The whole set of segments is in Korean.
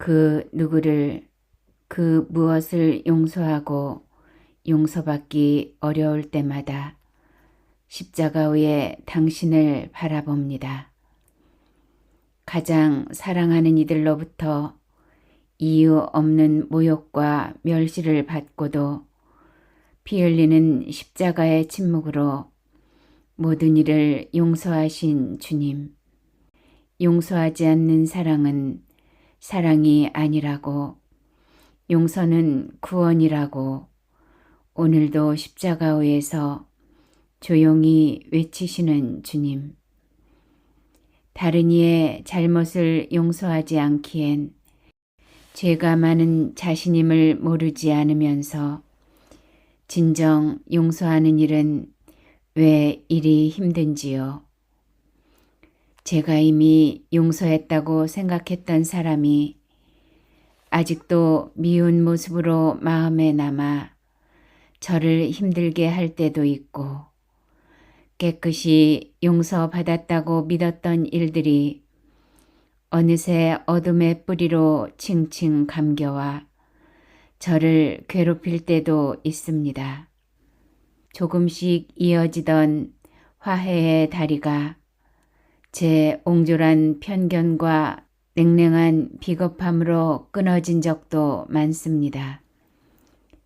그 누구를 그 무엇을 용서하고 용서받기 어려울 때마다 십자가 위에 당신을 바라봅니다. 가장 사랑하는 이들로부터 이유 없는 모욕과 멸시를 받고도 피 흘리는 십자가의 침묵으로 모든 일을 용서하신 주님. 용서하지 않는 사랑은 사랑이 아니라고, 용서는 구원이라고 오늘도 십자가 위에서 조용히 외치시는 주님. 다른 이의 잘못을 용서하지 않기엔 죄가 많은 자신임을 모르지 않으면서 진정 용서하는 일은 왜 이리 힘든지요. 제가 이미 용서했다고 생각했던 사람이 아직도 미운 모습으로 마음에 남아 저를 힘들게 할 때도 있고, 깨끗이 용서받았다고 믿었던 일들이 어느새 어둠의 뿌리로 칭칭 감겨와 저를 괴롭힐 때도 있습니다. 조금씩 이어지던 화해의 다리가 제 옹졸한 편견과 냉랭한 비겁함으로 끊어진 적도 많습니다.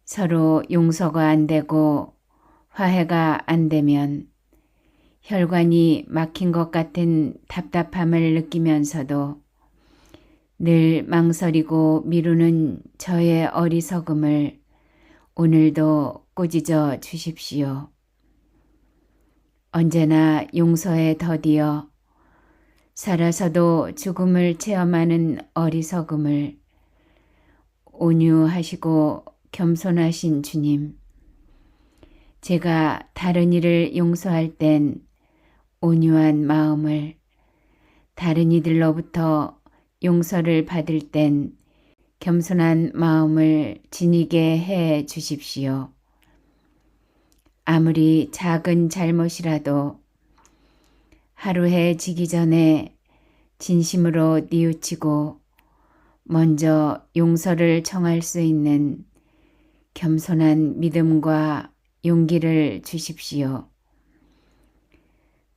서로 용서가 안 되고 화해가 안 되면 혈관이 막힌 것 같은 답답함을 느끼면서도 늘 망설이고 미루는 저의 어리석음을 오늘도 꾸짖어 주십시오. 언제나 용서에 더디어 살아서도 죽음을 체험하는 어리석음을 온유하시고 겸손하신 주님. 제가 다른 이를 용서할 땐 온유한 마음을, 다른 이들로부터 용서를 받을 땐 겸손한 마음을 지니게 해 주십시오. 아무리 작은 잘못이라도 하루해 지기 전에 진심으로 뉘우치고 먼저 용서를 청할 수 있는 겸손한 믿음과 용기를 주십시오.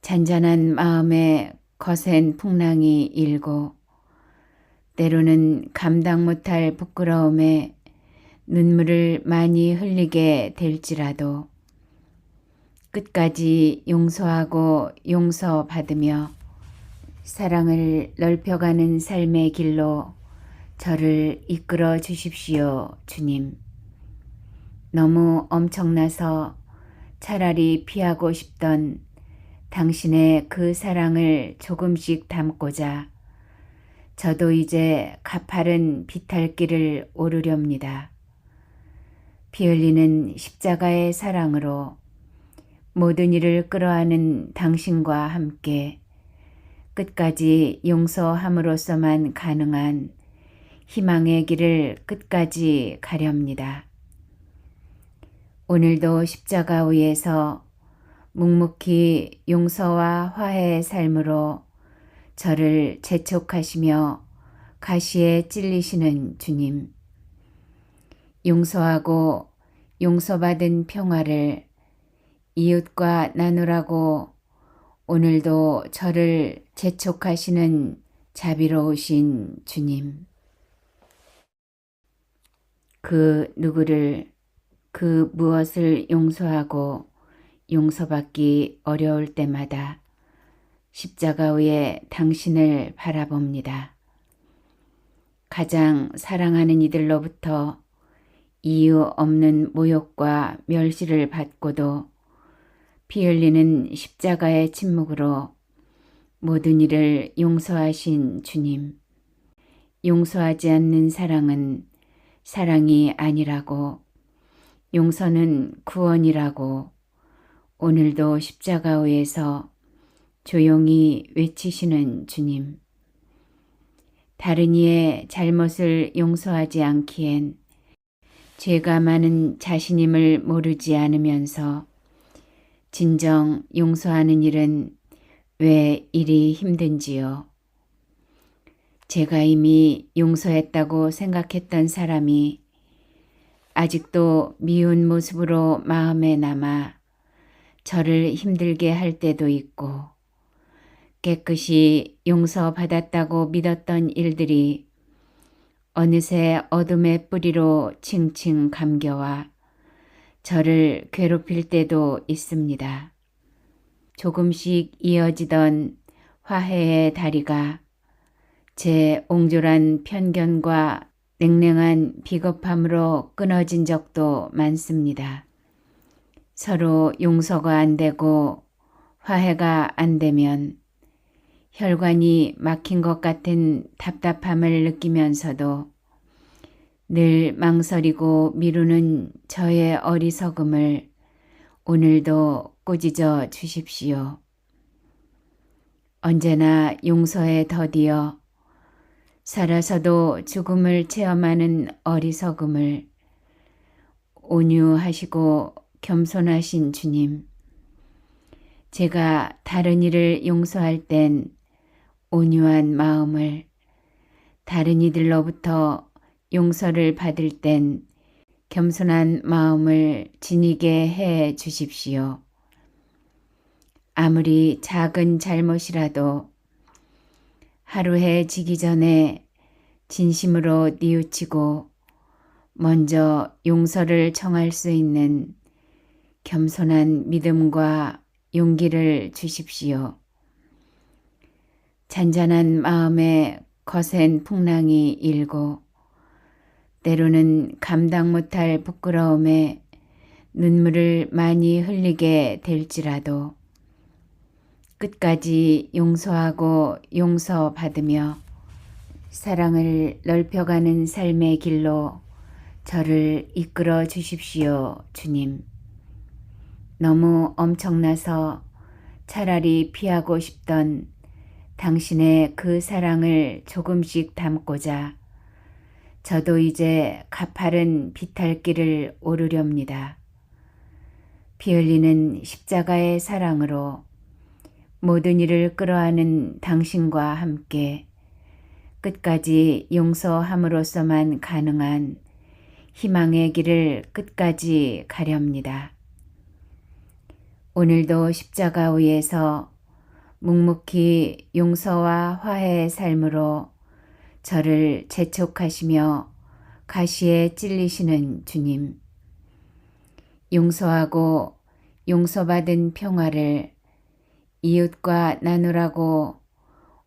잔잔한 마음에 거센 풍랑이 일고 때로는 감당 못할 부끄러움에 눈물을 많이 흘리게 될지라도 끝까지 용서하고 용서받으며 사랑을 넓혀가는 삶의 길로 저를 이끌어 주십시오, 주님. 너무 엄청나서 차라리 피하고 싶던 당신의 그 사랑을 조금씩 담고자 저도 이제 가파른 비탈길을 오르렵니다. 피 흘리는 십자가의 사랑으로 모든 일을 끌어안은 당신과 함께 끝까지 용서함으로써만 가능한 희망의 길을 끝까지 가렵니다. 오늘도 십자가 위에서 묵묵히 용서와 화해의 삶으로 저를 재촉하시며 가시에 찔리시는 주님. 용서하고 용서받은 평화를 이웃과 나누라고 오늘도 저를 재촉하시는 자비로우신 주님. 그 누구를 그 무엇을 용서하고 용서받기 어려울 때마다 십자가 위에 당신을 바라봅니다. 가장 사랑하는 이들로부터 이유 없는 모욕과 멸시를 받고도 피 흘리는 십자가의 침묵으로 모든 일을 용서하신 주님. 용서하지 않는 사랑은 사랑이 아니라고, 용서는 구원이라고 오늘도 십자가 위에서 조용히 외치시는 주님. 다른 이의 잘못을 용서하지 않기엔 죄가 많은 자신임을 모르지 않으면서 진정 용서하는 일은 왜 이리 힘든지요. 제가 이미 용서했다고 생각했던 사람이 아직도 미운 모습으로 마음에 남아 저를 힘들게 할 때도 있고, 깨끗이 용서받았다고 믿었던 일들이 어느새 어둠의 뿌리로 칭칭 감겨와 저를 괴롭힐 때도 있습니다. 조금씩 이어지던 화해의 다리가 제 옹졸한 편견과 냉랭한 비겁함으로 끊어진 적도 많습니다. 서로 용서가 안 되고 화해가 안 되면 혈관이 막힌 것 같은 답답함을 느끼면서도 늘 망설이고 미루는 저의 어리석음을 오늘도 꾸짖어 주십시오. 언제나 용서에 더디어 살아서도 죽음을 체험하는 어리석음을 온유하시고 겸손하신 주님, 제가 다른 이를 용서할 땐 온유한 마음을, 다른 이들로부터 용서를 받을 땐 겸손한 마음을 지니게 해 주십시오. 아무리 작은 잘못이라도 하루해 지기 전에 진심으로 뉘우치고 먼저 용서를 청할 수 있는 겸손한 믿음과 용기를 주십시오. 잔잔한 마음에 거센 풍랑이 일고 때로는 감당 못할 부끄러움에 눈물을 많이 흘리게 될지라도 끝까지 용서하고 용서받으며 사랑을 넓혀가는 삶의 길로 저를 이끌어 주십시오, 주님. 너무 엄청나서 차라리 피하고 싶던 당신의 그 사랑을 조금씩 담고자 저도 이제 가파른 비탈길을 오르렵니다. 피 흘리는 십자가의 사랑으로 모든 일을 끌어안은 당신과 함께 끝까지 용서함으로써만 가능한 희망의 길을 끝까지 가렵니다. 오늘도 십자가 위에서 묵묵히 용서와 화해의 삶으로 저를 재촉하시며 가시에 찔리시는 주님, 용서하고 용서받은 평화를 이웃과 나누라고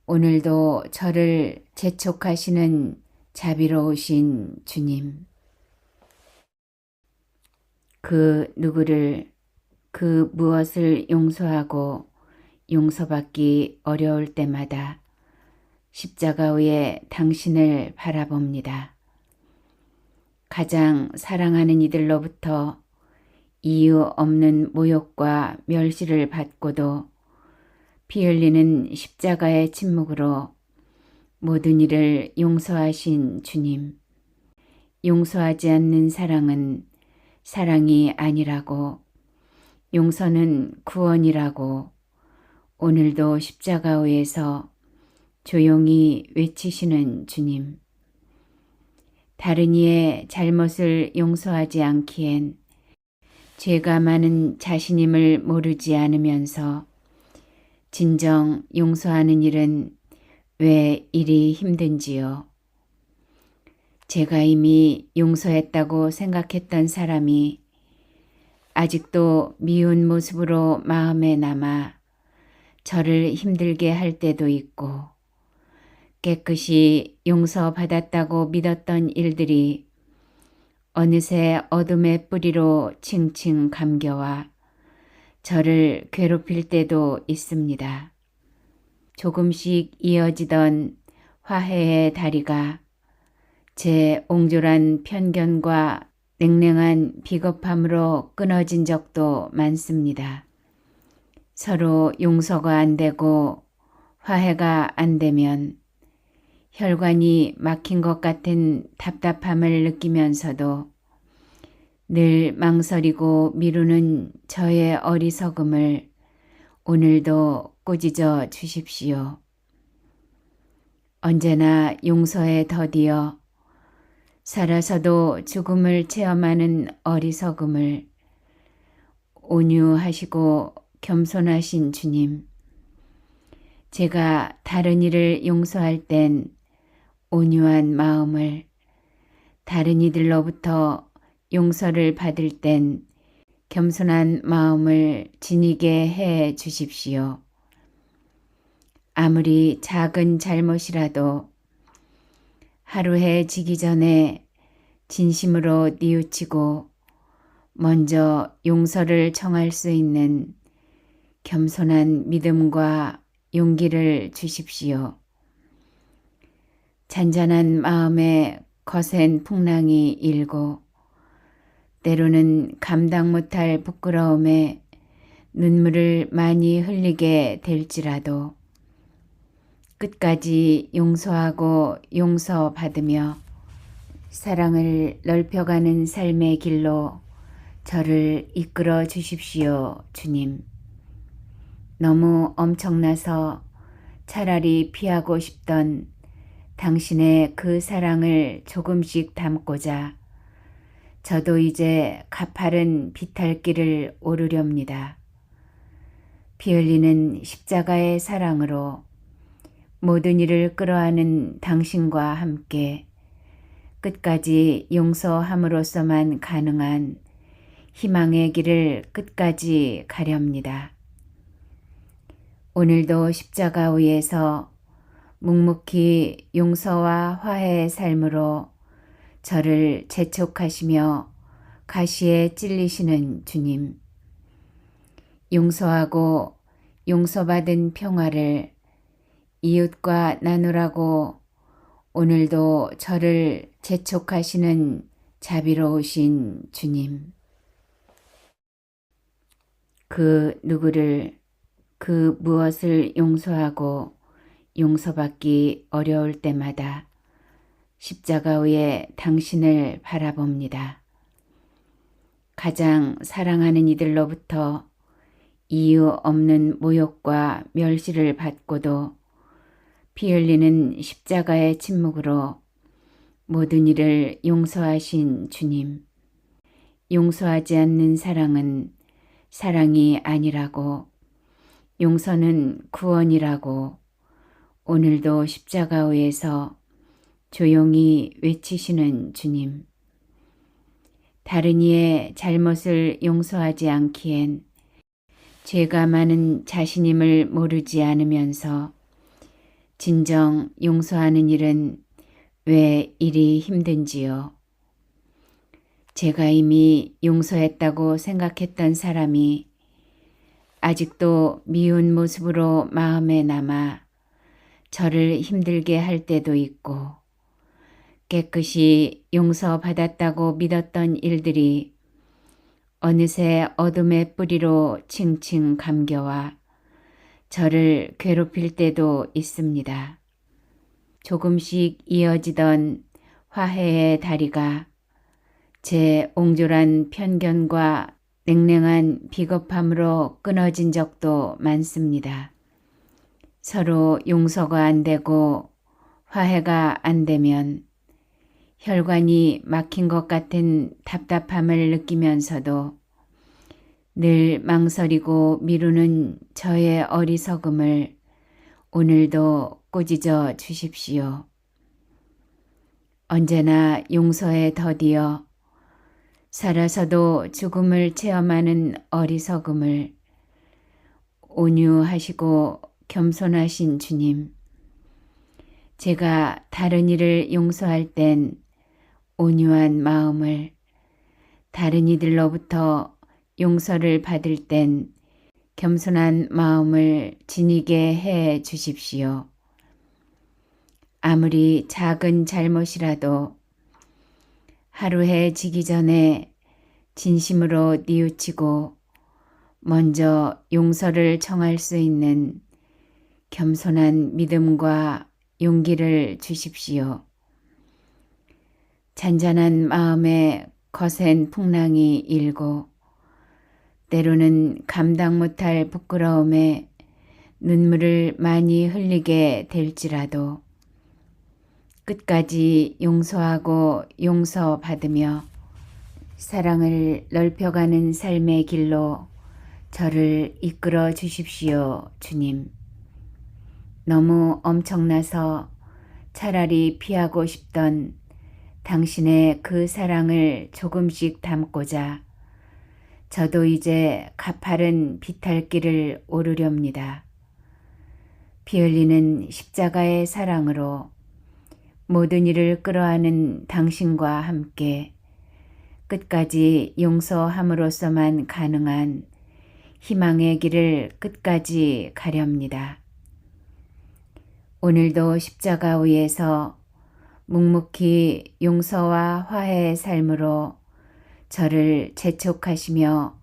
오늘도 저를 재촉하시는 자비로우신 주님, 그 누구를 그 무엇을 용서하고 용서받기 어려울 때마다 십자가 위에 당신을 바라봅니다. 가장 사랑하는 이들로부터 이유 없는 모욕과 멸시를 받고도 피 흘리는 십자가의 침묵으로 모든 일을 용서하신 주님, 용서하지 않는 사랑은 사랑이 아니라고, 용서는 구원이라고 오늘도 십자가 위에서 조용히 외치시는 주님, 다른 이의 잘못을 용서하지 않기엔 죄가 많은 자신임을 모르지 않으면서 진정 용서하는 일은 왜 이리 힘든지요. 제가 이미 용서했다고 생각했던 사람이 아직도 미운 모습으로 마음에 남아 저를 힘들게 할 때도 있고, 깨끗이 용서받았다고 믿었던 일들이 어느새 어둠의 뿌리로 칭칭 감겨와 저를 괴롭힐 때도 있습니다. 조금씩 이어지던 화해의 다리가 제 옹졸한 편견과 냉랭한 비겁함으로 끊어진 적도 많습니다. 서로 용서가 안 되고 화해가 안 되면 혈관이 막힌 것 같은 답답함을 느끼면서도 늘 망설이고 미루는 저의 어리석음을 오늘도 꾸짖어 주십시오. 언제나 용서에 더디어 살아서도 죽음을 체험하는 어리석음을 온유하시고 겸손하신 주님, 제가 다른 이를 용서할 땐 온유한 마음을, 다른 이들로부터 용서를 받을 땐 겸손한 마음을 지니게 해 주십시오. 아무리 작은 잘못이라도 하루해 지기 전에 진심으로 뉘우치고 먼저 용서를 청할 수 있는 겸손한 믿음과 용기를 주십시오. 잔잔한 마음에 거센 풍랑이 일고 때로는 감당 못할 부끄러움에 눈물을 많이 흘리게 될지라도 끝까지 용서하고 용서받으며 사랑을 넓혀가는 삶의 길로 저를 이끌어 주십시오, 주님. 너무 엄청나서 차라리 피하고 싶던 당신의 그 사랑을 조금씩 담고자 저도 이제 가파른 비탈길을 오르렵니다. 피 흘리는 십자가의 사랑으로 모든 일을 끌어안은 당신과 함께 끝까지 용서함으로써만 가능한 희망의 길을 끝까지 가렵니다. 오늘도 십자가 위에서 묵묵히 용서와 화해의 삶으로 저를 재촉하시며 가시에 찔리시는 주님, 용서하고 용서받은 평화를 이웃과 나누라고 오늘도 저를 재촉하시는 자비로우신 주님, 그 누구를 그 무엇을 용서하고 용서받기 어려울 때마다 십자가 위에 당신을 바라봅니다. 가장 사랑하는 이들로부터 이유 없는 모욕과 멸시를 받고도 피 흘리는 십자가의 침묵으로 모든 일을 용서하신 주님, 용서하지 않는 사랑은 사랑이 아니라고, 용서는 구원이라고 오늘도 십자가 위에서 조용히 외치시는 주님, 다른 이의 잘못을 용서하지 않기엔 죄가 많은 자신임을 모르지 않으면서 진정 용서하는 일은 왜 이리 힘든지요. 제가 이미 용서했다고 생각했던 사람이 아직도 미운 모습으로 마음에 남아 저를 힘들게 할 때도 있고, 깨끗이 용서받았다고 믿었던 일들이 어느새 어둠의 뿌리로 칭칭 감겨와 저를 괴롭힐 때도 있습니다. 조금씩 이어지던 화해의 다리가 제 옹졸한 편견과 냉랭한 비겁함으로 끊어진 적도 많습니다. 서로 용서가 안 되고 화해가 안 되면 혈관이 막힌 것 같은 답답함을 느끼면서도 늘 망설이고 미루는 저의 어리석음을 오늘도 꾸짖어 주십시오. 언제나 용서에 더디어 살아서도 죽음을 체험하는 어리석음을 온유하시고 겸손하신 주님, 제가 다른 이를 용서할 땐 온유한 마음을, 다른 이들로부터 용서를 받을 땐 겸손한 마음을 지니게 해 주십시오. 아무리 작은 잘못이라도 하루해 지기 전에 진심으로 뉘우치고 먼저 용서를 청할 수 있는 겸손한 믿음과 용기를 주십시오. 잔잔한 마음에 거센 풍랑이 일고 때로는 감당 못할 부끄러움에 눈물을 많이 흘리게 될지라도 끝까지 용서하고 용서받으며 사랑을 넓혀가는 삶의 길로 저를 이끌어 주십시오, 주님. 너무 엄청나서 차라리 피하고 싶던 당신의 그 사랑을 조금씩 담고자 저도 이제 가파른 비탈길을 오르렵니다. 피 흘리는 십자가의 사랑으로 모든 일을 끌어안은 당신과 함께 끝까지 용서함으로써만 가능한 희망의 길을 끝까지 가렵니다. 오늘도 십자가 위에서 묵묵히 용서와 화해의 삶으로 저를 재촉하시며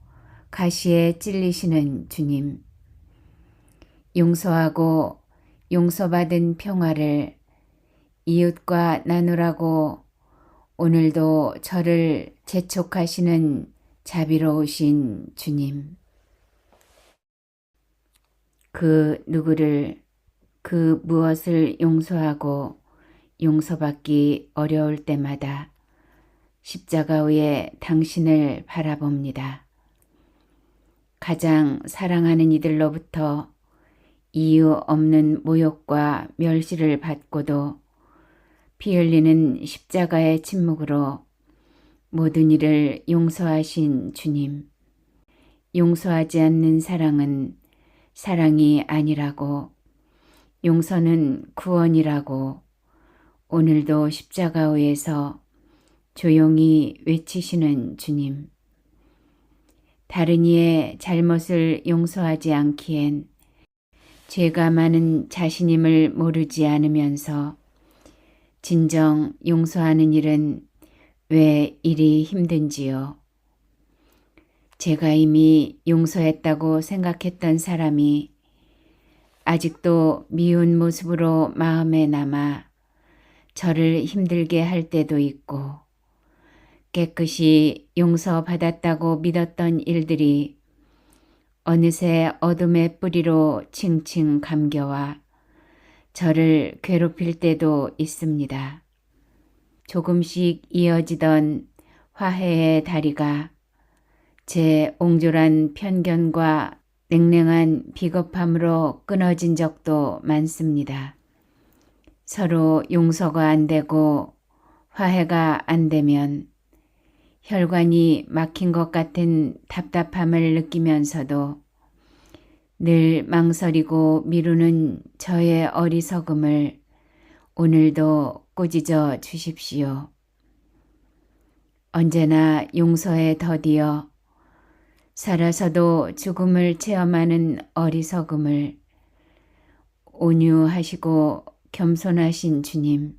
가시에 찔리시는 주님. 용서하고 용서받은 평화를 이웃과 나누라고 오늘도 저를 재촉하시는 자비로우신 주님. 그 누구를 그 무엇을 용서하고 용서받기 어려울 때마다 십자가 위에 당신을 바라봅니다. 가장 사랑하는 이들로부터 이유 없는 모욕과 멸시를 받고도 피 흘리는 십자가의 침묵으로 모든 일을 용서하신 주님. 용서하지 않는 사랑은 사랑이 아니라고, 용서는 구원이라고 오늘도 십자가 위에서 조용히 외치시는 주님. 다른 이의 잘못을 용서하지 않기엔 죄가 많은 자신임을 모르지 않으면서 진정 용서하는 일은 왜 이리 힘든지요. 제가 이미 용서했다고 생각했던 사람이 아직도 미운 모습으로 마음에 남아 저를 힘들게 할 때도 있고, 깨끗이 용서받았다고 믿었던 일들이 어느새 어둠의 뿌리로 칭칭 감겨와 저를 괴롭힐 때도 있습니다. 조금씩 이어지던 화해의 다리가 제 옹졸한 편견과 냉랭한 비겁함으로 끊어진 적도 많습니다. 서로 용서가 안 되고 화해가 안 되면 혈관이 막힌 것 같은 답답함을 느끼면서도 늘 망설이고 미루는 저의 어리석음을 오늘도 꾸짖어 주십시오. 언제나 용서에 더디어 살아서도 죽음을 체험하는 어리석음을 온유하시고 겸손하신 주님.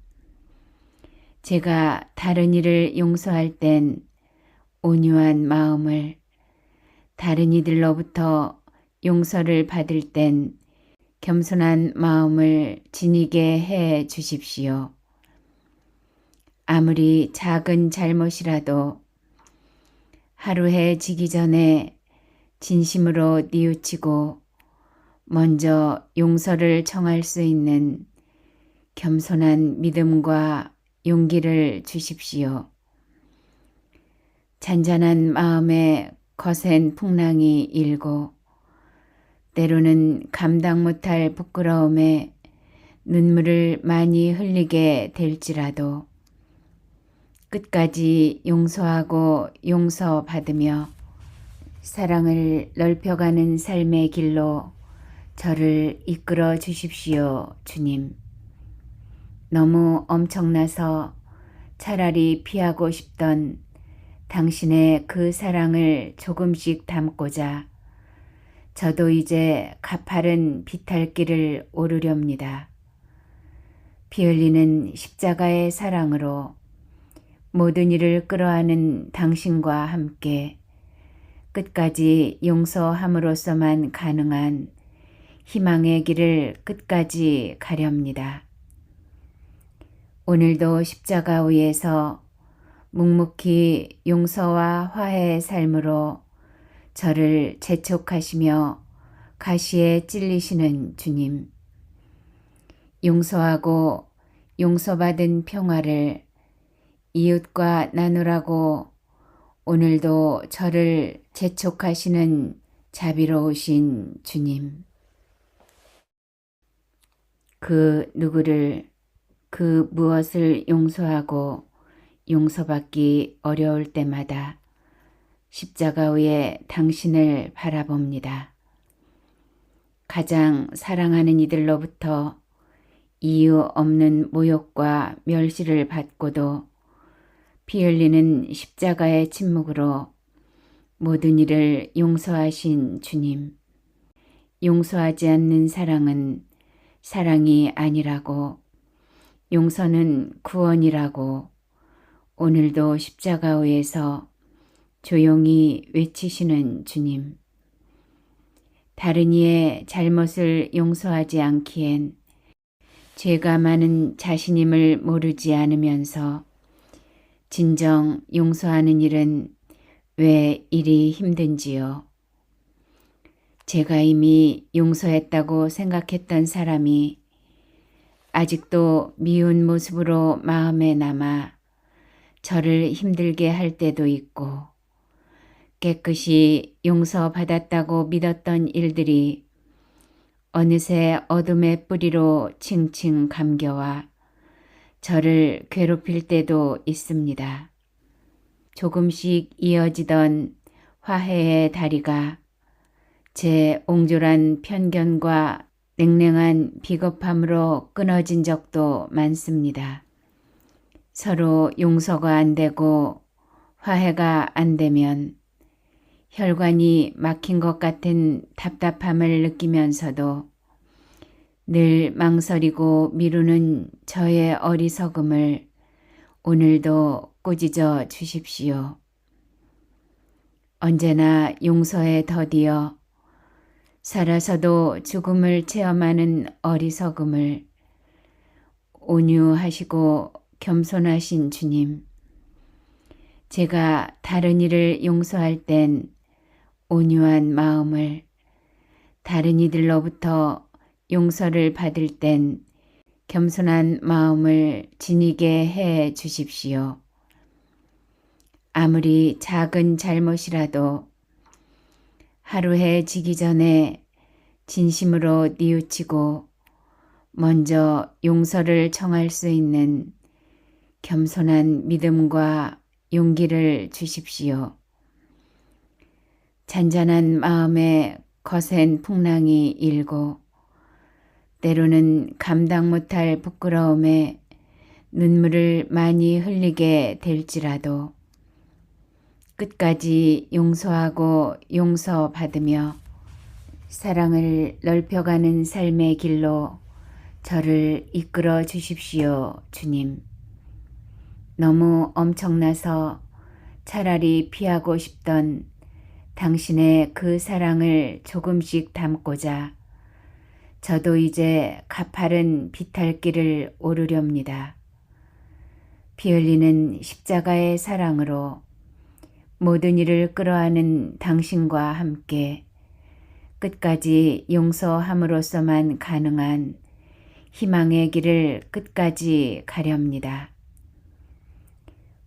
제가 다른 이를 용서할 땐 온유한 마음을, 다른 이들로부터 용서를 받을 땐 겸손한 마음을 지니게 해 주십시오. 아무리 작은 잘못이라도 하루해 지기 전에 진심으로 뉘우치고 먼저 용서를 청할 수 있는 겸손한 믿음과 용기를 주십시오. 잔잔한 마음에 거센 풍랑이 일고 때로는 감당 못할 부끄러움에 눈물을 많이 흘리게 될지라도 끝까지 용서하고 용서받으며 사랑을 넓혀가는 삶의 길로 저를 이끌어 주십시오, 주님. 너무 엄청나서 차라리 피하고 싶던 당신의 그 사랑을 조금씩 담고자 저도 이제 가파른 비탈길을 오르렵니다. 피 흘리는 십자가의 사랑으로 모든 일을 끌어안은 당신과 함께 끝까지 용서함으로써만 가능한 희망의 길을 끝까지 가렵니다. 오늘도 십자가 위에서 묵묵히 용서와 화해의 삶으로 저를 재촉하시며 가시에 찔리시는 주님. 용서하고 용서받은 평화를 이웃과 나누라고 오늘도 저를 재촉하시는 자비로우신 주님. 그 누구를 그 무엇을 용서하고 용서받기 어려울 때마다 십자가 위에 당신을 바라봅니다. 가장 사랑하는 이들로부터 이유 없는 모욕과 멸시를 받고도 피 흘리는 십자가의 침묵으로 모든 일을 용서하신 주님. 용서하지 않는 사랑은 사랑이 아니라고, 용서는 구원이라고 오늘도 십자가 위에서 조용히 외치시는 주님. 다른 이의 잘못을 용서하지 않기엔 죄가 많은 자신임을 모르지 않으면서 진정 용서하는 일은 왜 이리 힘든지요. 제가 이미 용서했다고 생각했던 사람이 아직도 미운 모습으로 마음에 남아 저를 힘들게 할 때도 있고, 깨끗이 용서받았다고 믿었던 일들이 어느새 어둠의 뿌리로 칭칭 감겨와 저를 괴롭힐 때도 있습니다. 조금씩 이어지던 화해의 다리가 제 옹졸한 편견과 냉랭한 비겁함으로 끊어진 적도 많습니다. 서로 용서가 안 되고 화해가 안 되면 혈관이 막힌 것 같은 답답함을 느끼면서도 늘 망설이고 미루는 저의 어리석음을 오늘도 꾸짖어 주십시오. 언제나 용서에 더디어 살아서도 죽음을 체험하는 어리석음을 온유하시고 겸손하신 주님, 제가 다른 이를 용서할 땐 온유한 마음을, 다른 이들로부터 용서를 받을 땐 겸손한 마음을 지니게 해 주십시오. 아무리 작은 잘못이라도 하루해 지기 전에 진심으로 뉘우치고 먼저 용서를 청할 수 있는 겸손한 믿음과 용기를 주십시오. 잔잔한 마음에 거센 풍랑이 일고 때로는 감당 못할 부끄러움에 눈물을 많이 흘리게 될지라도 끝까지 용서하고 용서받으며 사랑을 넓혀가는 삶의 길로 저를 이끌어 주십시오, 주님. 너무 엄청나서 차라리 피하고 싶던 당신의 그 사랑을 조금씩 담고자 저도 이제 가파른 비탈길을 오르렵니다. 피 흘리는 십자가의 사랑으로 모든 일을 끌어안은 당신과 함께 끝까지 용서함으로써만 가능한 희망의 길을 끝까지 가렵니다.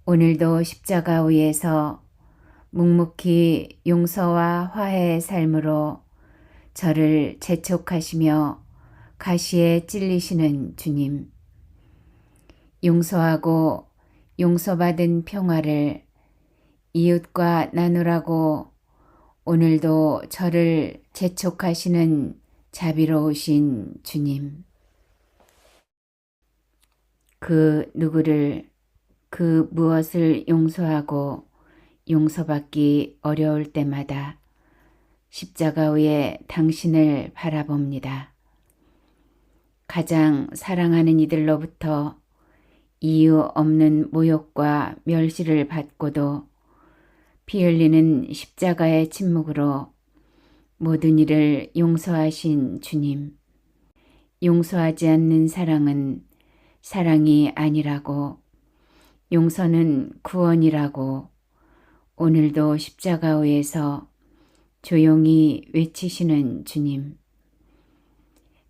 오늘도 십자가 위에서 묵묵히 용서와 화해의 삶으로 저를 재촉하시며 가시에 찔리시는 주님. 용서하고 용서받은 평화를 이웃과 나누라고 오늘도 저를 재촉하시는 자비로우신 주님. 그 누구를 그 무엇을 용서하고 용서받기 어려울 때마다 십자가 위에 당신을 바라봅니다. 가장 사랑하는 이들로부터 이유 없는 모욕과 멸시를 받고도 피 흘리는 십자가의 침묵으로 모든 일을 용서하신 주님. 용서하지 않는 사랑은 사랑이 아니라고, 용서는 구원이라고 오늘도 십자가 위에서 조용히 외치시는 주님.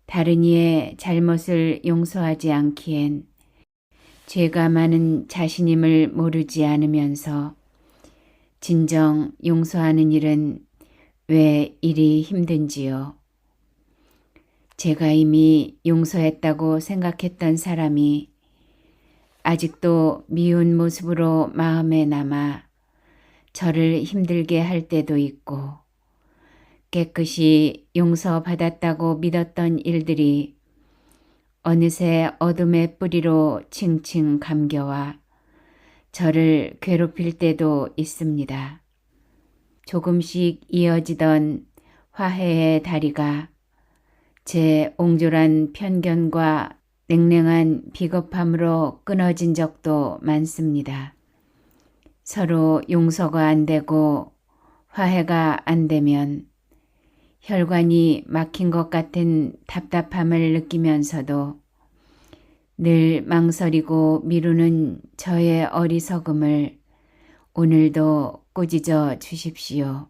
다른 이의 잘못을 용서하지 않기엔 죄가 많은 자신임을 모르지 않으면서 진정 용서하는 일은 왜 이리 힘든지요. 제가 이미 용서했다고 생각했던 사람이 아직도 미운 모습으로 마음에 남아 저를 힘들게 할 때도 있고, 깨끗이 용서받았다고 믿었던 일들이 어느새 어둠의 뿌리로 칭칭 감겨와 저를 괴롭힐 때도 있습니다. 조금씩 이어지던 화해의 다리가 제 옹졸한 편견과 냉랭한 비겁함으로 끊어진 적도 많습니다. 서로 용서가 안 되고 화해가 안 되면 혈관이 막힌 것 같은 답답함을 느끼면서도 늘 망설이고 미루는 저의 어리석음을 오늘도 꾸짖어 주십시오.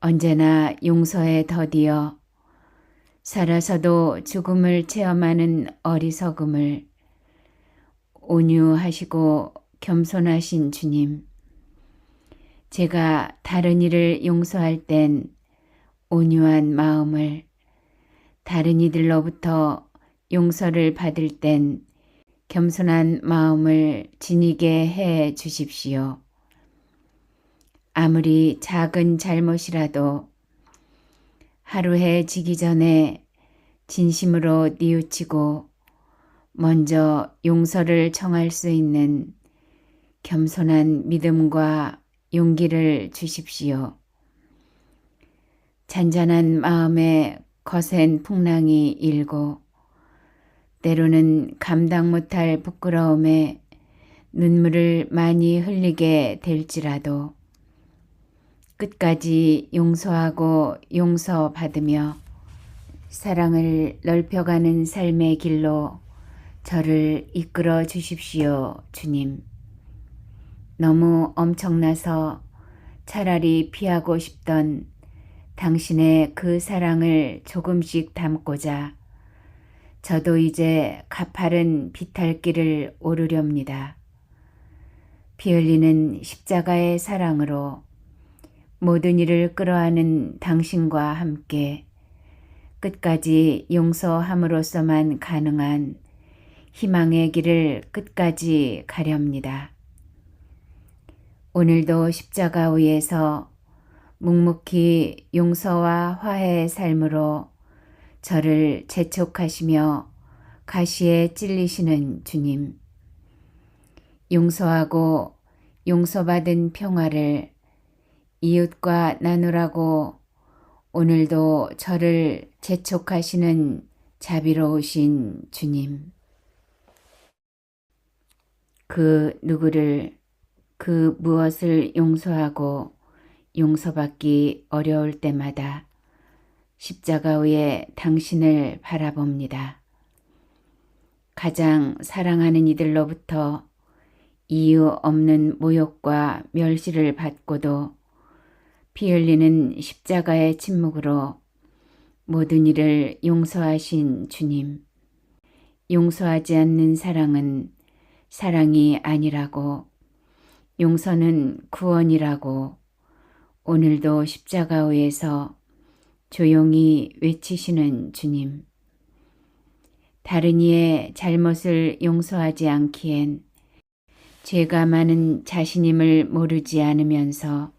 언제나 용서에 더디어 살아서도 죽음을 체험하는 어리석음을 온유하시고 겸손하신 주님, 제가 다른 이를 용서할 땐 온유한 마음을, 다른 이들로부터 용서를 받을 땐 겸손한 마음을 지니게 해 주십시오. 아무리 작은 잘못이라도 하루해 지기 전에 진심으로 뉘우치고 먼저 용서를 청할 수 있는 겸손한 믿음과 용기를 주십시오. 잔잔한 마음에 거센 풍랑이 일고 때로는 감당 못할 부끄러움에 눈물을 많이 흘리게 될지라도 끝까지 용서하고 용서받으며 사랑을 넓혀가는 삶의 길로 저를 이끌어 주십시오, 주님. 너무 엄청나서 차라리 피하고 싶던 당신의 그 사랑을 조금씩 담고자 저도 이제 가파른 비탈길을 오르렵니다. 피 흘리는 십자가의 사랑으로 모든 일을 끌어안은 당신과 함께 끝까지 용서함으로써만 가능한 희망의 길을 끝까지 가렵니다. 오늘도 십자가 위에서 묵묵히 용서와 화해의 삶으로 저를 재촉하시며 가시에 찔리시는 주님, 용서하고 용서받은 평화를 이웃과 나누라고 오늘도 저를 재촉하시는 자비로우신 주님, 그 누구를 그 무엇을 용서하고 용서받기 어려울 때마다 십자가 위에 당신을 바라봅니다. 가장 사랑하는 이들로부터 이유 없는 모욕과 멸시를 받고도 피 흘리는 십자가의 침묵으로 모든 일을 용서하신 주님, 용서하지 않는 사랑은 사랑이 아니라고, 용서는 구원이라고 오늘도 십자가 위에서 조용히 외치시는 주님, 다른 이의 잘못을 용서하지 않기엔 죄가 많은 자신임을 모르지 않으면서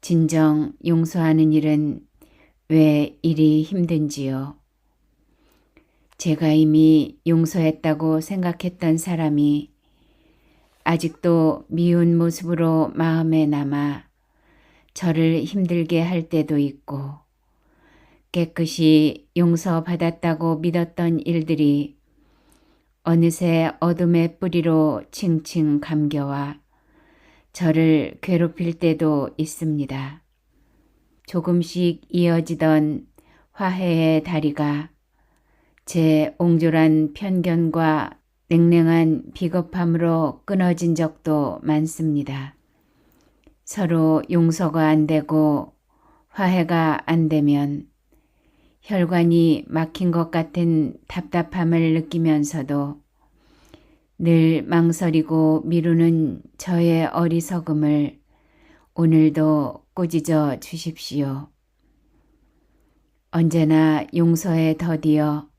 진정 용서하는 일은 왜 이리 힘든지요. 제가 이미 용서했다고 생각했던 사람이 아직도 미운 모습으로 마음에 남아 저를 힘들게 할 때도 있고, 깨끗이 용서받았다고 믿었던 일들이 어느새 어둠의 뿌리로 칭칭 감겨와 저를 괴롭힐 때도 있습니다. 조금씩 이어지던 화해의 다리가 제 옹졸한 편견과 냉랭한 비겁함으로 끊어진 적도 많습니다. 서로 용서가 안 되고 화해가 안 되면 혈관이 막힌 것 같은 답답함을 느끼면서도 늘 망설이고 미루는 저의 어리석음을 오늘도 꾸짖어 주십시오. 언제나 용서에 더디어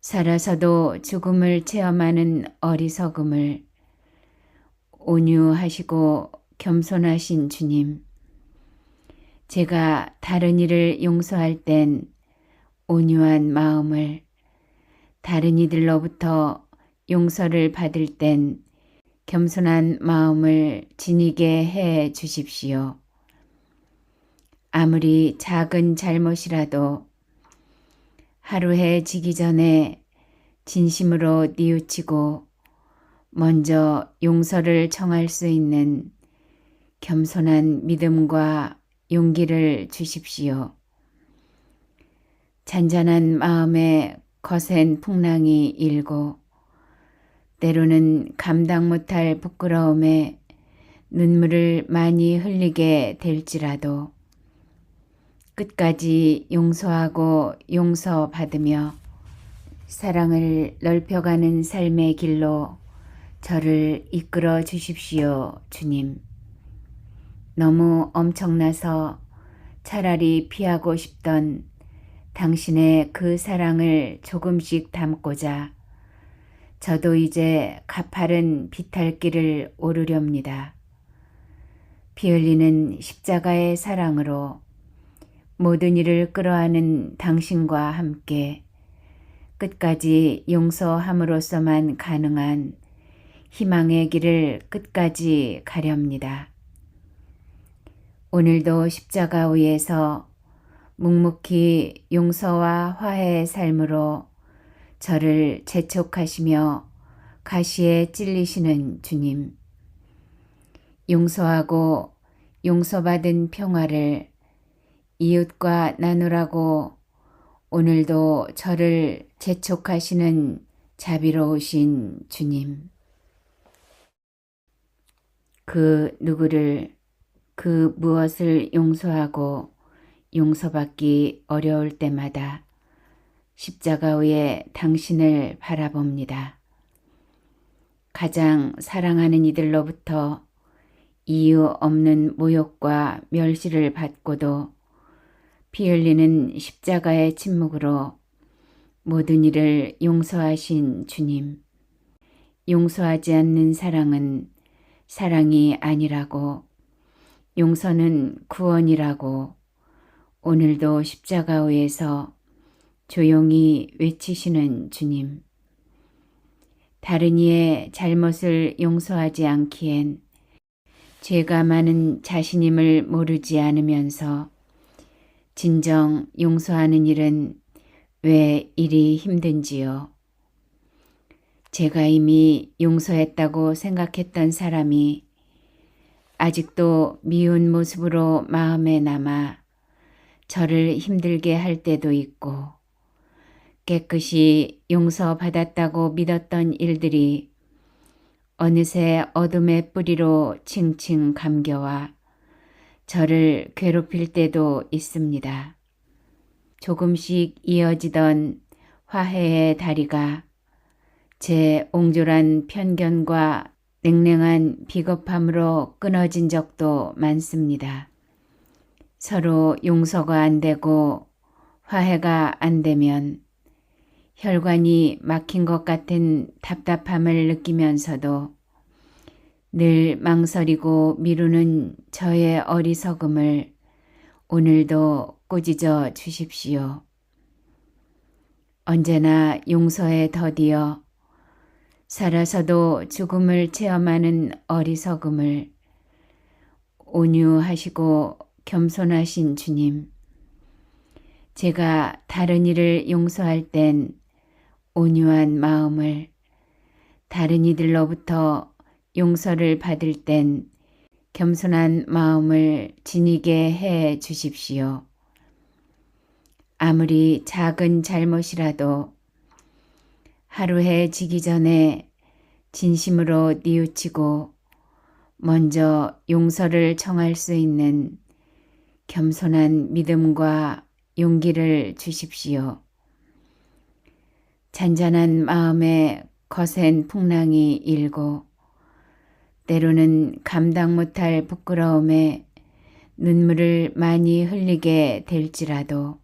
살아서도 죽음을 체험하는 어리석음을 온유하시고 겸손하신 주님, 제가 다른 이를 용서할 땐 온유한 마음을, 다른 이들로부터 용서를 받을 땐 겸손한 마음을 지니게 해 주십시오. 아무리 작은 잘못이라도 하루해 지기 전에 진심으로 뉘우치고 먼저 용서를 청할 수 있는 겸손한 믿음과 용기를 주십시오. 잔잔한 마음에 거센 풍랑이 일고 때로는 감당 못할 부끄러움에 눈물을 많이 흘리게 될지라도 끝까지 용서하고 용서받으며 사랑을 넓혀가는 삶의 길로 저를 이끌어 주십시오, 주님. 너무 엄청나서 차라리 피하고 싶던 당신의 그 사랑을 조금씩 담고자 저도 이제 가파른 비탈길을 오르렵니다. 피 흘리는 십자가의 사랑으로 모든 일을 끌어안은 당신과 함께 끝까지 용서함으로써만 가능한 희망의 길을 끝까지 가렵니다. 오늘도 십자가 위에서 묵묵히 용서와 화해의 삶으로 저를 재촉하시며 가시에 찔리시는 주님, 용서하고 용서받은 평화를 이웃과 나누라고 오늘도 저를 재촉하시는 자비로우신 주님, 그 누구를 그 무엇을 용서하고 용서받기 어려울 때마다 십자가 위에 당신을 바라봅니다. 가장 사랑하는 이들로부터 이유 없는 모욕과 멸시를 받고도 피 흘리는 십자가의 침묵으로 모든 일을 용서하신 주님, 용서하지 않는 사랑은 사랑이 아니라고, 용서는 구원이라고 오늘도 십자가 위에서 조용히 외치시는 주님, 다른 이의 잘못을 용서하지 않기엔 죄가 많은 자신임을 모르지 않으면서 진정 용서하는 일은 왜 이리 힘든지요. 제가 이미 용서했다고 생각했던 사람이 아직도 미운 모습으로 마음에 남아 저를 힘들게 할 때도 있고, 깨끗이 용서받았다고 믿었던 일들이 어느새 어둠의 뿌리로 칭칭 감겨와 저를 괴롭힐 때도 있습니다. 조금씩 이어지던 화해의 다리가 제 옹졸한 편견과 냉랭한 비겁함으로 끊어진 적도 많습니다. 서로 용서가 안 되고 화해가 안 되면 혈관이 막힌 것 같은 답답함을 느끼면서도 늘 망설이고 미루는 저의 어리석음을 오늘도 꾸짖어 주십시오. 언제나 용서에 더디어 살아서도 죽음을 체험하는 어리석음을 온유하시고 겸손하신 주님, 제가 다른 이를 용서할 땐 온유한 마음을, 다른 이들로부터 용서를 받을 땐 겸손한 마음을 지니게 해 주십시오. 아무리 작은 잘못이라도 하루해 지기 전에 진심으로 뉘우치고 먼저 용서를 청할 수 있는 겸손한 믿음과 용기를 주십시오. 잔잔한 마음에 거센 풍랑이 일고 때로는 감당 못할 부끄러움에 눈물을 많이 흘리게 될지라도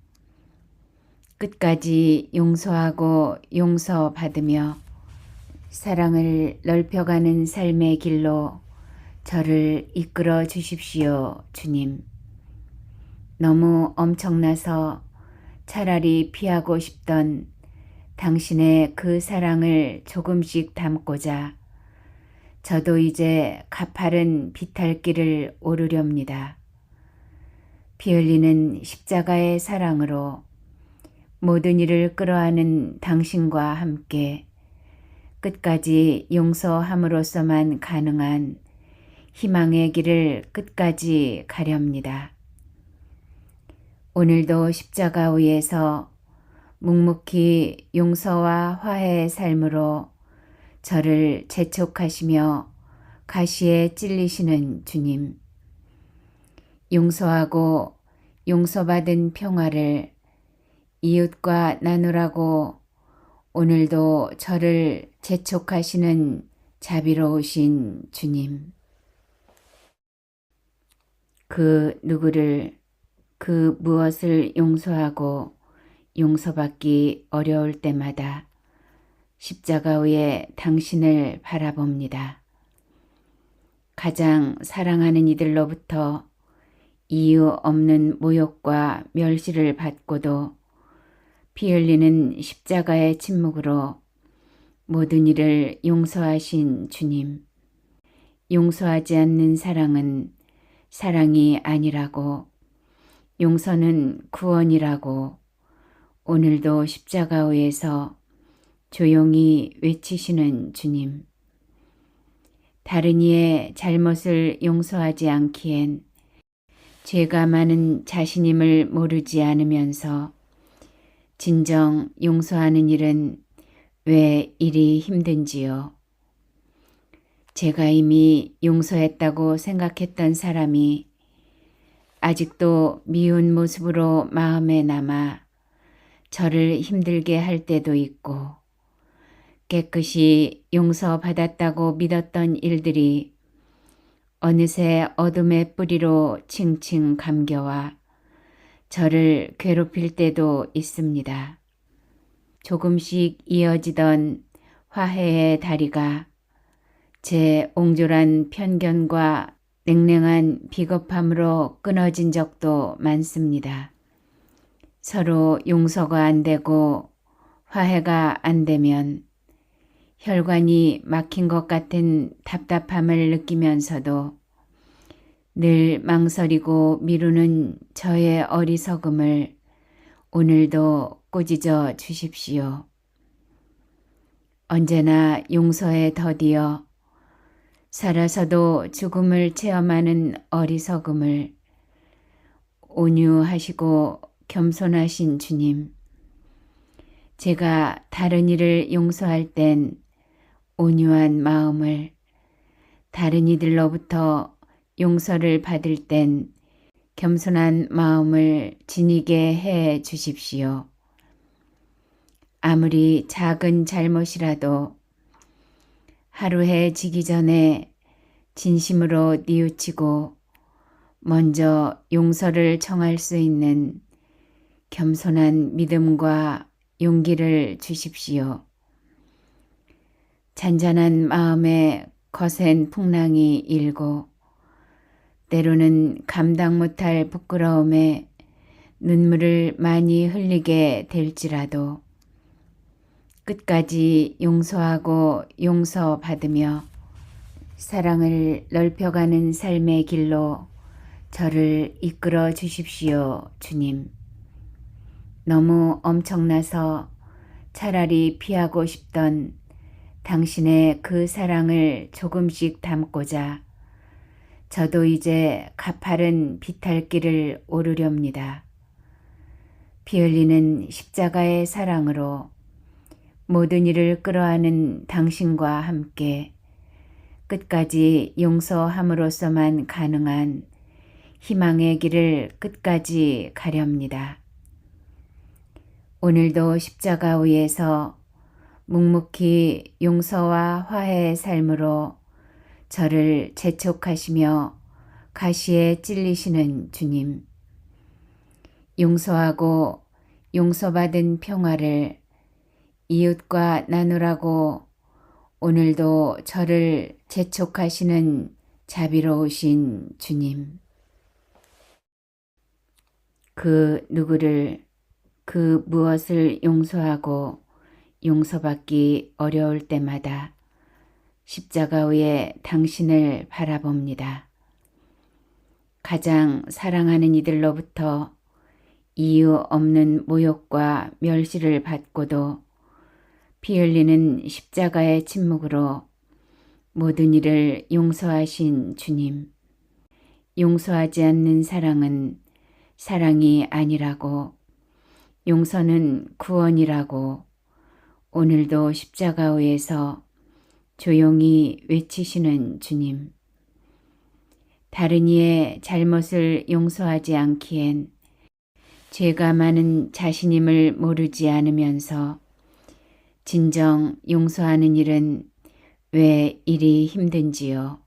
끝까지 용서하고 용서받으며 사랑을 넓혀가는 삶의 길로 저를 이끌어 주십시오, 주님. 너무 엄청나서 차라리 피하고 싶던 당신의 그 사랑을 조금씩 담고자 저도 이제 가파른 비탈길을 오르렵니다. 피 흘리는 십자가의 사랑으로 모든 일을 끌어안은 당신과 함께 끝까지 용서함으로써만 가능한 희망의 길을 끝까지 가렵니다. 오늘도 십자가 위에서 묵묵히 용서와 화해의 삶으로 저를 재촉하시며 가시에 찔리시는 주님. 용서하고 용서받은 평화를 이웃과 나누라고 오늘도 저를 재촉하시는 자비로우신 주님. 그 누구를 그 무엇을 용서하고 용서받기 어려울 때마다 십자가 위에 당신을 바라봅니다. 가장 사랑하는 이들로부터 이유 없는 모욕과 멸시를 받고도 피 흘리는 십자가의 침묵으로 모든 일을 용서하신 주님. 용서하지 않는 사랑은 사랑이 아니라고, 용서는 구원이라고 오늘도 십자가 위에서 조용히 외치시는 주님. 다른 이의 잘못을 용서하지 않기엔 죄가 많은 자신임을 모르지 않으면서 진정 용서하는 일은 왜 이리 힘든지요. 제가 이미 용서했다고 생각했던 사람이 아직도 미운 모습으로 마음에 남아 저를 힘들게 할 때도 있고, 깨끗이 용서받았다고 믿었던 일들이 어느새 어둠의 뿌리로 칭칭 감겨와 저를 괴롭힐 때도 있습니다. 조금씩 이어지던 화해의 다리가 제 옹졸한 편견과 냉랭한 비겁함으로 끊어진 적도 많습니다. 서로 용서가 안 되고 화해가 안 되면 혈관이 막힌 것 같은 답답함을 느끼면서도 늘 망설이고 미루는 저의 어리석음을 오늘도 꾸짖어 주십시오. 언제나 용서에 더디어 살아서도 죽음을 체험하는 어리석음을 온유하시고 겸손하신 주님. 제가 다른 이를 용서할 땐 온유한 마음을, 다른 이들로부터 용서를 받을 땐 겸손한 마음을 지니게 해 주십시오. 아무리 작은 잘못이라도 하루 해지기 전에 진심으로 뉘우치고 먼저 용서를 청할 수 있는 겸손한 믿음과 용기를 주십시오. 잔잔한 마음에 거센 풍랑이 일고 때로는 감당 못할 부끄러움에 눈물을 많이 흘리게 될지라도 끝까지 용서하고 용서받으며 사랑을 넓혀가는 삶의 길로 저를 이끌어 주십시오, 주님. 너무 엄청나서 차라리 피하고 싶던 당신의 그 사랑을 조금씩 담고자 저도 이제 가파른 비탈길을 오르렵니다. 피 흘리는 십자가의 사랑으로 모든 일을 끌어안은 당신과 함께 끝까지 용서함으로써만 가능한 희망의 길을 끝까지 가렵니다. 오늘도 십자가 위에서 묵묵히 용서와 화해의 삶으로 저를 재촉하시며 가시에 찔리시는 주님. 용서하고 용서받은 평화를 이웃과 나누라고 오늘도 저를 재촉하시는 자비로우신 주님. 그 누구를 그 무엇을 용서하고 용서받기 어려울 때마다 십자가 위에 당신을 바라봅니다. 가장 사랑하는 이들로부터 이유 없는 모욕과 멸시를 받고도 피 흘리는 십자가의 침묵으로 모든 일을 용서하신 주님. 용서하지 않는 사랑은 사랑이 아니라고, 용서는 구원이라고 오늘도 십자가 위에서 조용히 외치시는 주님. 다른 이의 잘못을 용서하지 않기엔 죄가 많은 자신임을 모르지 않으면서 진정 용서하는 일은 왜 이리 힘든지요.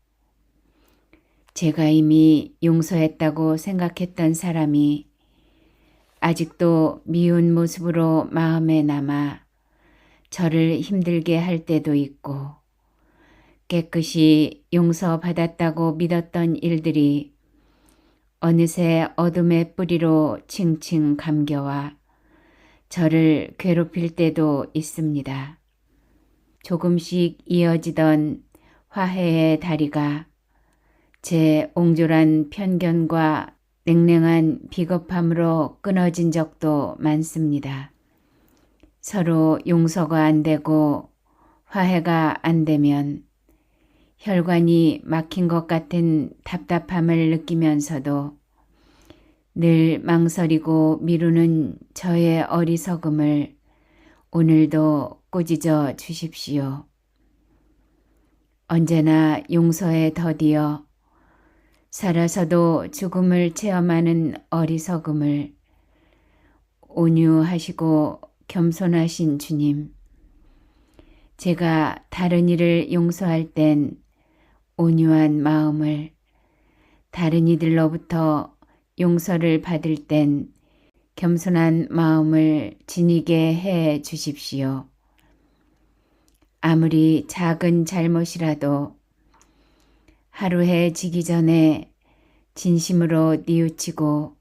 제가 이미 용서했다고 생각했던 사람이 아직도 미운 모습으로 마음에 남아 저를 힘들게 할 때도 있고, 깨끗이 용서받았다고 믿었던 일들이 어느새 어둠의 뿌리로 칭칭 감겨와 저를 괴롭힐 때도 있습니다. 조금씩 이어지던 화해의 다리가 제 옹졸한 편견과 냉랭한 비겁함으로 끊어진 적도 많습니다. 서로 용서가 안 되고 화해가 안 되면 혈관이 막힌 것 같은 답답함을 느끼면서도 늘 망설이고 미루는 저의 어리석음을 오늘도 꾸짖어 주십시오. 언제나 용서에 더디어 살아서도 죽음을 체험하는 어리석음을 온유하시고 겸손하신 주님. 제가 다른 이를 용서할 땐 온유한 마음을, 다른 이들로부터 용서를 받을 땐 겸손한 마음을 지니게 해 주십시오. 아무리 작은 잘못이라도 하루해 지기 전에 진심으로 뉘우치고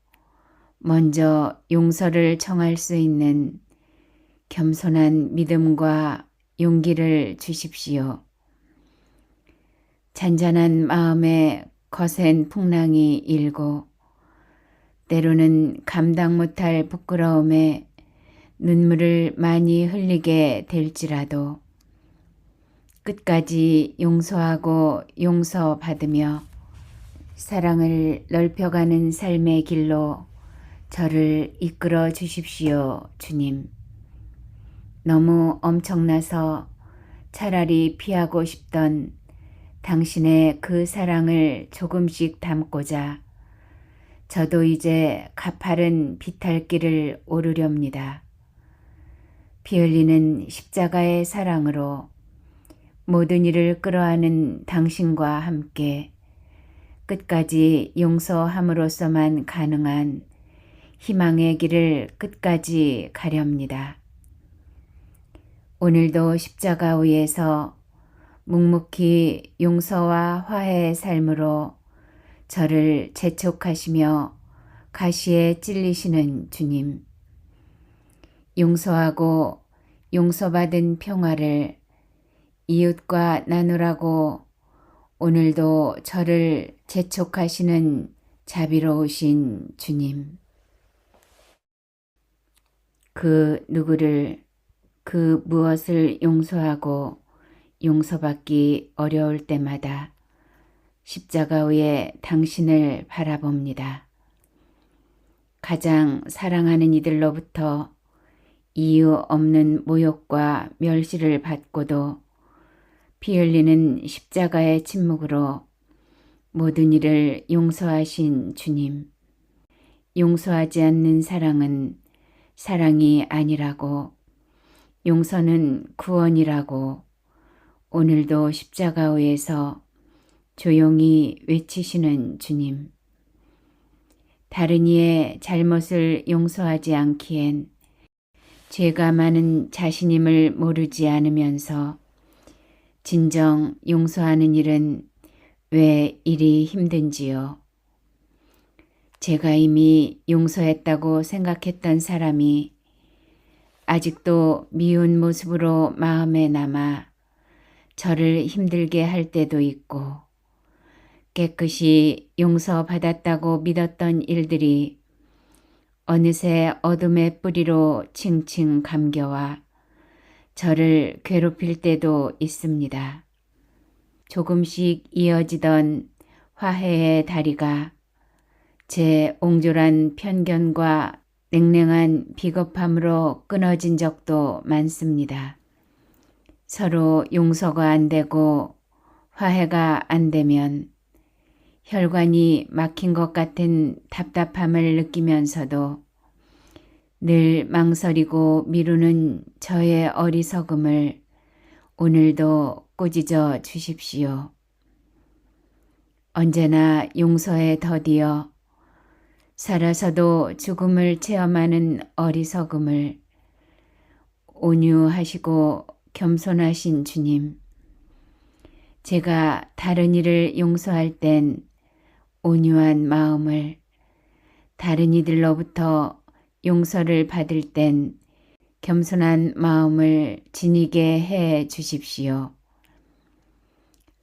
먼저 용서를 청할 수 있는 겸손한 믿음과 용기를 주십시오. 잔잔한 마음에 거센 풍랑이 일고 때로는 감당 못할 부끄러움에 눈물을 많이 흘리게 될지라도 끝까지 용서하고 용서받으며 사랑을 넓혀가는 삶의 길로 저를 이끌어 주십시오, 주님. 너무 엄청나서 차라리 피하고 싶던 당신의 그 사랑을 조금씩 담고자 저도 이제 가파른 비탈길을 오르렵니다. 피 흘리는 십자가의 사랑으로 모든 일을 끌어안은 당신과 함께 끝까지 용서함으로써만 가능한 희망의 길을 끝까지 가렵니다. 오늘도 십자가 위에서 묵묵히 용서와 화해의 삶으로 저를 재촉하시며 가시에 찔리시는 주님. 용서하고 용서받은 평화를 이웃과 나누라고 오늘도 저를 재촉하시는 자비로우신 주님. 그 누구를 그 무엇을 용서하고 용서받기 어려울 때마다 십자가 위에 당신을 바라봅니다. 가장 사랑하는 이들로부터 이유 없는 모욕과 멸시를 받고도 피 흘리는 십자가의 침묵으로 모든 일을 용서하신 주님. 용서하지 않는 사랑은 사랑이 아니라고, 용서는 구원이라고 오늘도 십자가 위에서 조용히 외치시는 주님. 다른 이의 잘못을 용서하지 않기엔 죄가 많은 자신임을 모르지 않으면서 진정 용서하는 일은 왜 이리 힘든지요. 제가 이미 용서했다고 생각했던 사람이 아직도 미운 모습으로 마음에 남아 저를 힘들게 할 때도 있고, 깨끗이 용서받았다고 믿었던 일들이 어느새 어둠의 뿌리로 칭칭 감겨와 저를 괴롭힐 때도 있습니다. 조금씩 이어지던 화해의 다리가 제 옹졸한 편견과 냉랭한 비겁함으로 끊어진 적도 많습니다. 서로 용서가 안 되고 화해가 안 되면 혈관이 막힌 것 같은 답답함을 느끼면서도 늘 망설이고 미루는 저의 어리석음을 오늘도 꾸짖어 주십시오. 언제나 용서에 더디어 살아서도 죽음을 체험하는 어리석음을 온유하시고 겸손하신 주님, 제가 다른 이를 용서할 땐 온유한 마음을, 다른 이들로부터 용서를 받을 땐 겸손한 마음을 지니게 해 주십시오.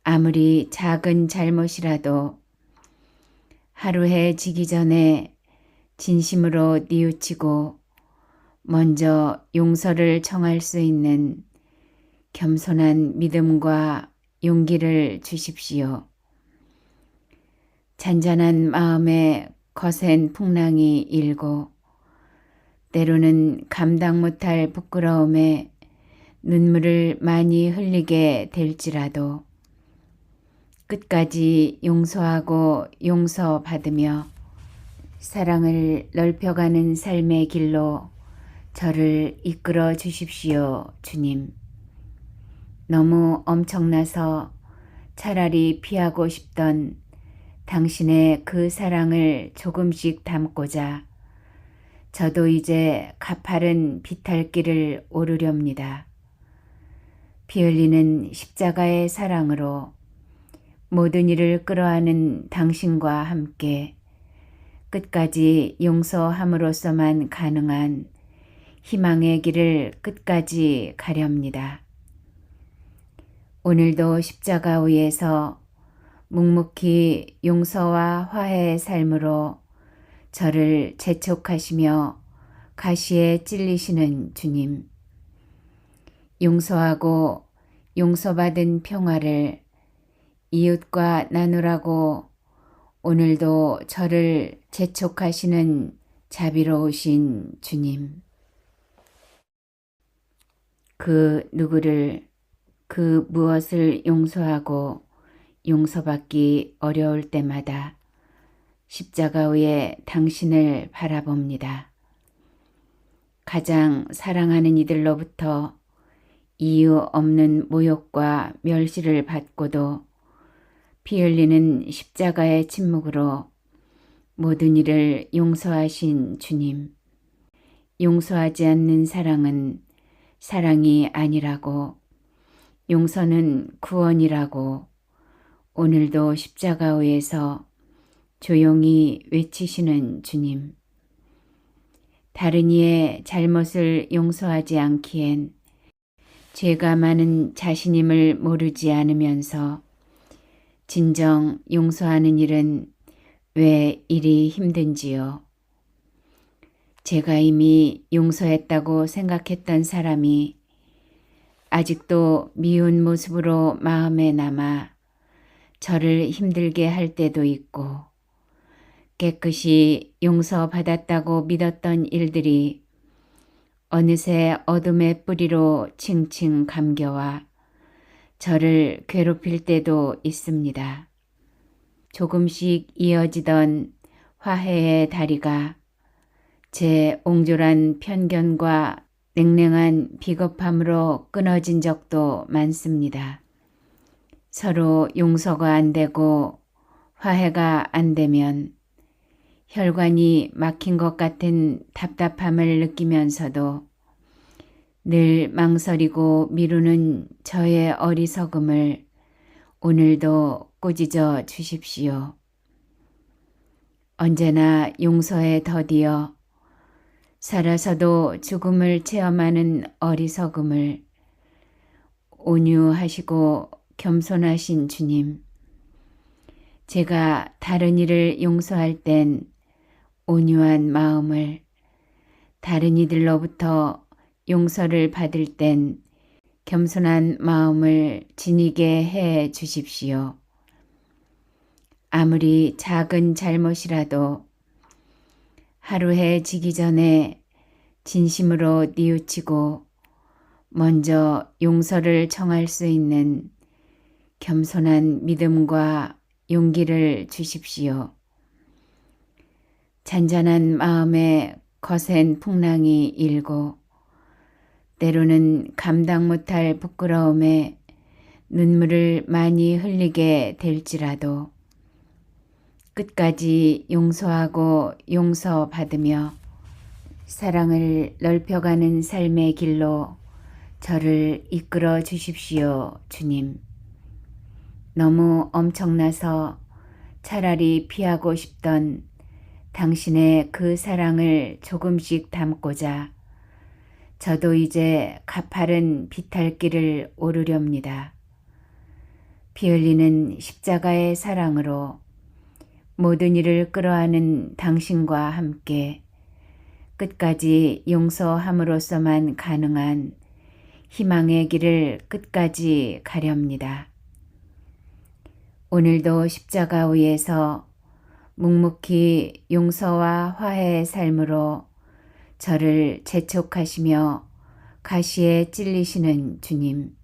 아무리 작은 잘못이라도 하루해 지기 전에 진심으로 뉘우치고 먼저 용서를 청할 수 있는 겸손한 믿음과 용기를 주십시오. 잔잔한 마음에 거센 풍랑이 일고 때로는 감당 못할 부끄러움에 눈물을 많이 흘리게 될지라도 끝까지 용서하고 용서받으며 사랑을 넓혀가는 삶의 길로 저를 이끌어 주십시오, 주님. 너무 엄청나서 차라리 피하고 싶던 당신의 그 사랑을 조금씩 담고자 저도 이제 가파른 비탈길을 오르렵니다. 피 흘리는 십자가의 사랑으로 모든 일을 끌어안은 당신과 함께 끝까지 용서함으로써만 가능한 희망의 길을 끝까지 가렵니다. 오늘도 십자가 위에서 묵묵히 용서와 화해의 삶으로 저를 재촉하시며 가시에 찔리시는 주님. 용서하고 용서받은 평화를 이웃과 나누라고 오늘도 저를 재촉하시는 자비로우신 주님. 그 누구를 그 무엇을 용서하고 용서받기 어려울 때마다 십자가 위에 당신을 바라봅니다. 가장 사랑하는 이들로부터 이유 없는 모욕과 멸시를 받고도 피 흘리는 십자가의 침묵으로 모든 일을 용서하신 주님. 용서하지 않는 사랑은 사랑이 아니라고, 용서는 구원이라고 오늘도 십자가 위에서 조용히 외치시는 주님. 다른 이의 잘못을 용서하지 않기엔 죄가 많은 자신임을 모르지 않으면서 진정 용서하는 일은 왜 이리 힘든지요. 제가 이미 용서했다고 생각했던 사람이 아직도 미운 모습으로 마음에 남아 저를 힘들게 할 때도 있고, 깨끗이 용서받았다고 믿었던 일들이 어느새 어둠의 뿌리로 칭칭 감겨와 저를 괴롭힐 때도 있습니다. 조금씩 이어지던 화해의 다리가 제 옹졸한 편견과 냉랭한 비겁함으로 끊어진 적도 많습니다. 서로 용서가 안 되고 화해가 안 되면 혈관이 막힌 것 같은 답답함을 느끼면서도 늘 망설이고 미루는 저의 어리석음을 오늘도 꾸짖어 주십시오. 언제나 용서에 더디어 살아서도 죽음을 체험하는 어리석음을 온유하시고 겸손하신 주님, 제가 다른 이를 용서할 땐 온유한 마음을, 다른 이들로부터 용서를 받을 땐 겸손한 마음을 지니게 해 주십시오. 아무리 작은 잘못이라도 하루해 지기 전에 진심으로 뉘우치고 먼저 용서를 청할 수 있는 겸손한 믿음과 용기를 주십시오. 잔잔한 마음에 거센 풍랑이 일고 때로는 감당 못할 부끄러움에 눈물을 많이 흘리게 될지라도 끝까지 용서하고 용서받으며 사랑을 넓혀가는 삶의 길로 저를 이끌어 주십시오, 주님. 너무 엄청나서 차라리 피하고 싶던 당신의 그 사랑을 조금씩 담고자 저도 이제 가파른 비탈길을 오르렵니다. 피 흘리는 십자가의 사랑으로 모든 일을 끌어안은 당신과 함께 끝까지 용서함으로써만 가능한 희망의 길을 끝까지 가렵니다. 오늘도 십자가 위에서 묵묵히 용서와 화해의 삶으로 저를 재촉하시며 가시에 찔리시는 주님,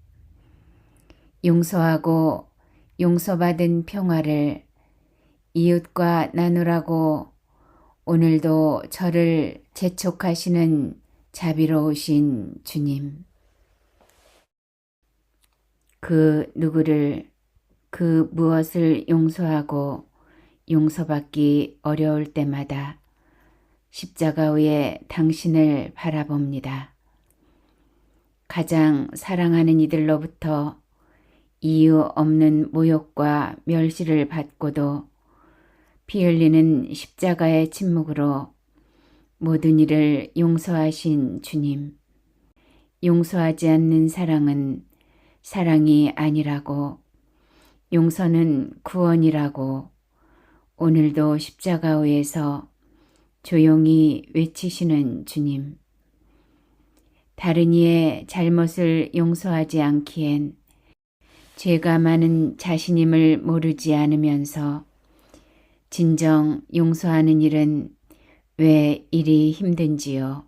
용서하고 용서받은 평화를 이웃과 나누라고 오늘도 저를 재촉하시는 자비로우신 주님, 그 누구를 그 무엇을 용서하고 용서받기 어려울 때마다 십자가 위에 당신을 바라봅니다. 가장 사랑하는 이들로부터 이유 없는 모욕과 멸시를 받고도 피 흘리는 십자가의 침묵으로 모든 일을 용서하신 주님, 용서하지 않는 사랑은 사랑이 아니라고, 용서는 구원이라고 오늘도 십자가 위에서 조용히 외치시는 주님, 다른 이의 잘못을 용서하지 않기엔 죄가 많은 자신임을 모르지 않으면서 진정 용서하는 일은 왜 이리 힘든지요.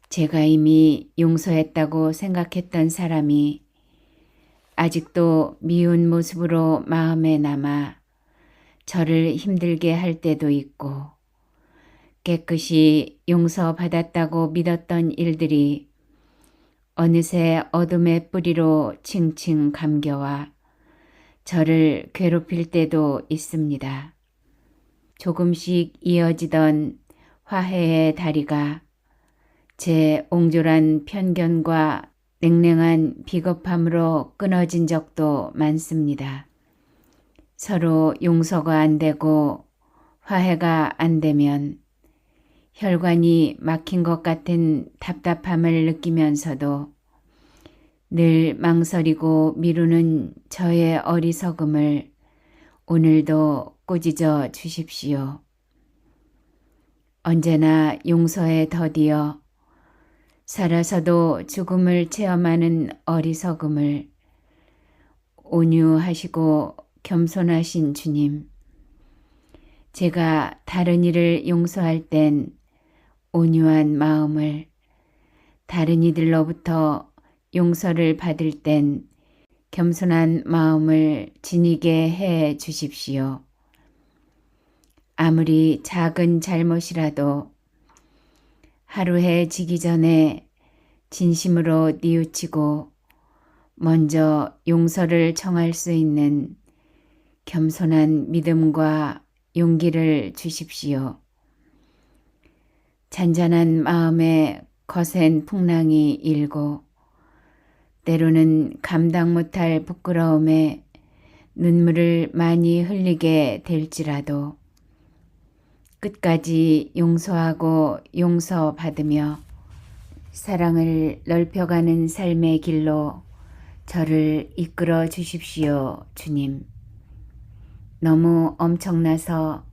제가 이미 용서했다고 생각했던 사람이 아직도 미운 모습으로 마음에 남아 저를 힘들게 할 때도 있고, 깨끗이 용서받았다고 믿었던 일들이 어느새 어둠의 뿌리로 칭칭 감겨와 저를 괴롭힐 때도 있습니다. 조금씩 이어지던 화해의 다리가 제 옹졸한 편견과 냉랭한 비겁함으로 끊어진 적도 많습니다. 서로 용서가 안 되고 화해가 안 되면 혈관이 막힌 것 같은 답답함을 느끼면서도 늘 망설이고 미루는 저의 어리석음을 오늘도 꾸짖어 주십시오. 언제나 용서에 더디어 살아서도 죽음을 체험하는 어리석음을 온유하시고 겸손하신 주님, 제가 다른 이를 용서할 땐 온유한 마음을, 다른 이들로부터 용서를 받을 땐 겸손한 마음을 지니게 해 주십시오. 아무리 작은 잘못이라도 하루 해 지기 전에 진심으로 뉘우치고 먼저 용서를 청할 수 있는 겸손한 믿음과 용기를 주십시오. 잔잔한 마음에 거센 풍랑이 일고 때로는 감당 못할 부끄러움에 눈물을 많이 흘리게 될지라도 끝까지 용서하고 용서받으며 사랑을 넓혀가는 삶의 길로 저를 이끌어 주십시오, 주님. 너무 엄청나서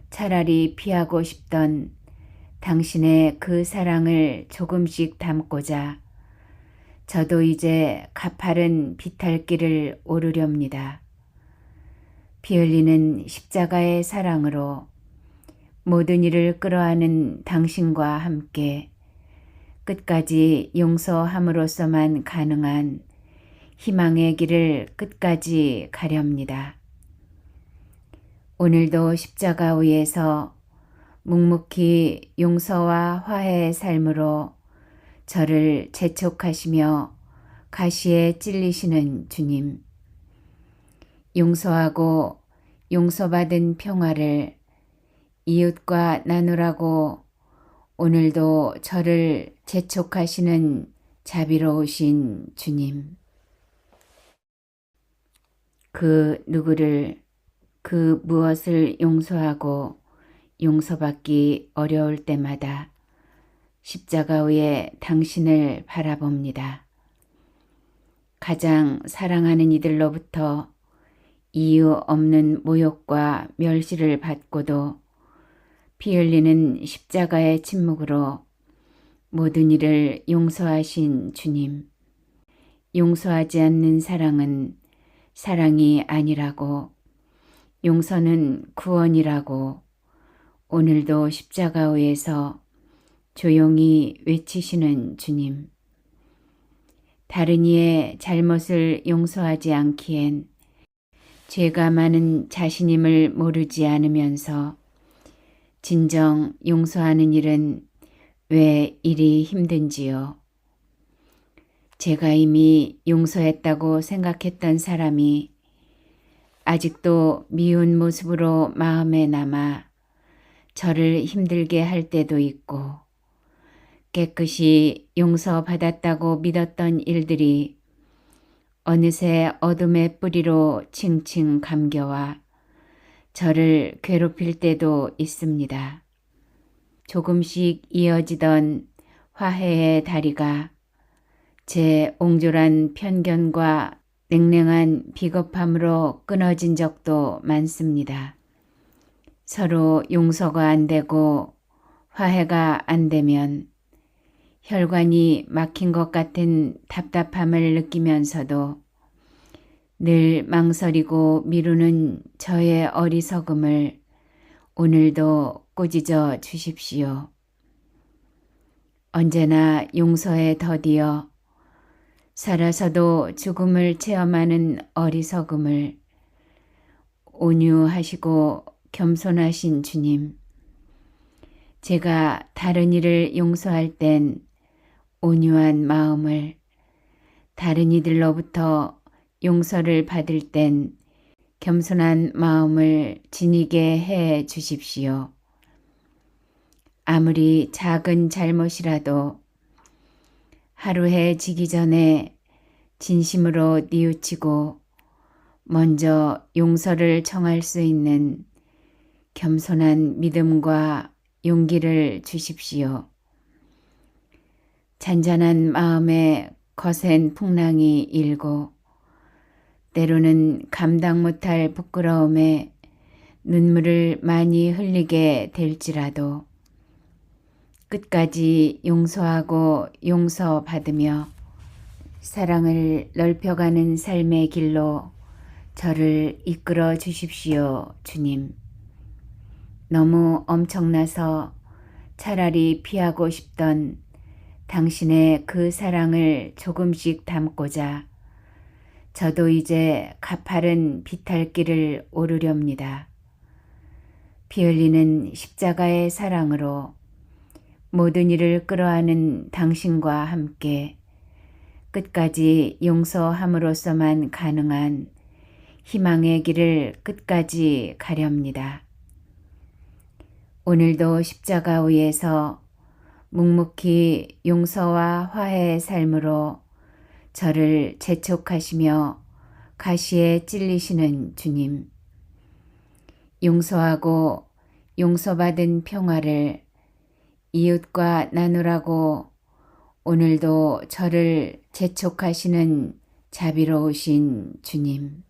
차라리 피하고 싶던 당신의 그 사랑을 조금씩 담고자 저도 이제 가파른 비탈길을 오르렵니다. 피 흘리는 십자가의 사랑으로 모든 일을 끌어안은 당신과 함께 끝까지 용서함으로써만 가능한 희망의 길을 끝까지 가렵니다. 오늘도 십자가 위에서 묵묵히 용서와 화해의 삶으로 저를 재촉하시며 가시에 찔리시는 주님. 용서하고 용서받은 평화를 이웃과 나누라고 오늘도 저를 재촉하시는 자비로우신 주님. 그 누구를 그 무엇을 용서하고 용서받기 어려울 때마다 십자가 위에 당신을 바라봅니다. 가장 사랑하는 이들로부터 이유 없는 모욕과 멸시를 받고도 피 흘리는 십자가의 침묵으로 모든 일을 용서하신 주님. 용서하지 않는 사랑은 사랑이 아니라고, 용서는 구원이라고 오늘도 십자가 위에서 조용히 외치시는 주님. 다른 이의 잘못을 용서하지 않기엔 죄가 많은 자신임을 모르지 않으면서 진정 용서하는 일은 왜 이리 힘든지요. 제가 이미 용서했다고 생각했던 사람이 아직도 미운 모습으로 마음에 남아 저를 힘들게 할 때도 있고, 깨끗이 용서받았다고 믿었던 일들이 어느새 어둠의 뿌리로 칭칭 감겨와 저를 괴롭힐 때도 있습니다. 조금씩 이어지던 화해의 다리가 제 옹졸한 편견과 냉랭한 비겁함으로 끊어진 적도 많습니다. 서로 용서가 안 되고 화해가 안 되면 혈관이 막힌 것 같은 답답함을 느끼면서도 늘 망설이고 미루는 저의 어리석음을 오늘도 꾸짖어 주십시오. 언제나 용서에 더디어 살아서도 죽음을 체험하는 어리석음을 온유하시고 겸손하신 주님. 제가 다른 이를 용서할 땐 온유한 마음을, 다른 이들로부터 용서를 받을 땐 겸손한 마음을 지니게 해 주십시오. 아무리 작은 잘못이라도 하루 해 지기 전에 진심으로 뉘우치고 먼저 용서를 청할 수 있는 겸손한 믿음과 용기를 주십시오. 잔잔한 마음에 거센 풍랑이 일고 때로는 감당 못할 부끄러움에 눈물을 많이 흘리게 될지라도 끝까지 용서하고 용서받으며 사랑을 넓혀가는 삶의 길로 저를 이끌어 주십시오, 주님. 너무 엄청나서 차라리 피하고 싶던 당신의 그 사랑을 조금씩 담고자 저도 이제 가파른 비탈길을 오르렵니다. 피 흘리는 십자가의 사랑으로 모든 일을 끌어안은 당신과 함께 끝까지 용서함으로써만 가능한 희망의 길을 끝까지 가렵니다. 오늘도 십자가 위에서 묵묵히 용서와 화해의 삶으로 저를 재촉하시며 가시에 찔리시는 주님, 용서하고 용서받은 평화를 이웃과 나누라고 오늘도 저를 재촉하시는 자비로우신 주님,